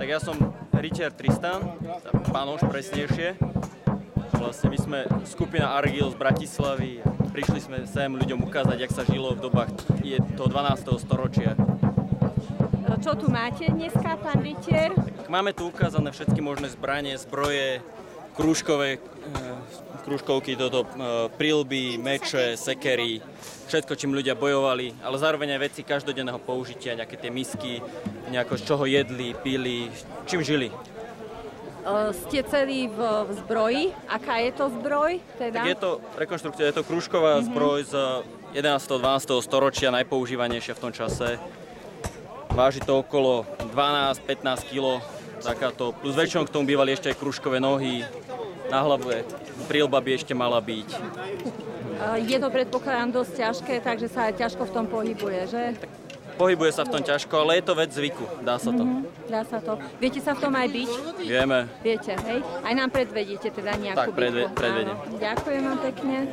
Tak ja som rytier Tristan, pánoš presnejšie. Vlastne my sme skupina Argil z Bratislavy. Prišli sme sem ľuďom ukázať, jak sa žilo v dobách toho 12. storočia. Čo tu máte dneska, pán rytier? Máme tu ukázané všetky možné zbranie, zbroje, krúžkovky, príľby, meče, sekery, všetko, čím ľudia bojovali, ale zároveň aj veci každodenného použitia, nejaké tie misky, nejako z čoho jedli, pili, čím žili. Ste celí v zbroji. Aká je to zbroj? Teda? Tak je to rekonštrukcia, je to krúžková zbroj z 11. 12. storočia, najpoužívanejšia v tom čase. Váži to okolo 12-15 kg, takáto. Plus väčšinou k tomu bývali ešte aj krúžkové nohy, na hlave príľba by ešte mala byť. Je to, predpokladám, dosť ťažké, takže sa ťažko v tom pohybuje, že? Pohybuje sa v tom ťažko, ale je to vec zvyku, dá sa to. Dá sa to. Viete sa v tom aj byť? Vieme. Viete, hej? Aj nám predvedíte teda nejakú bitku. Tak, predvediem. Ďakujem vám pekne.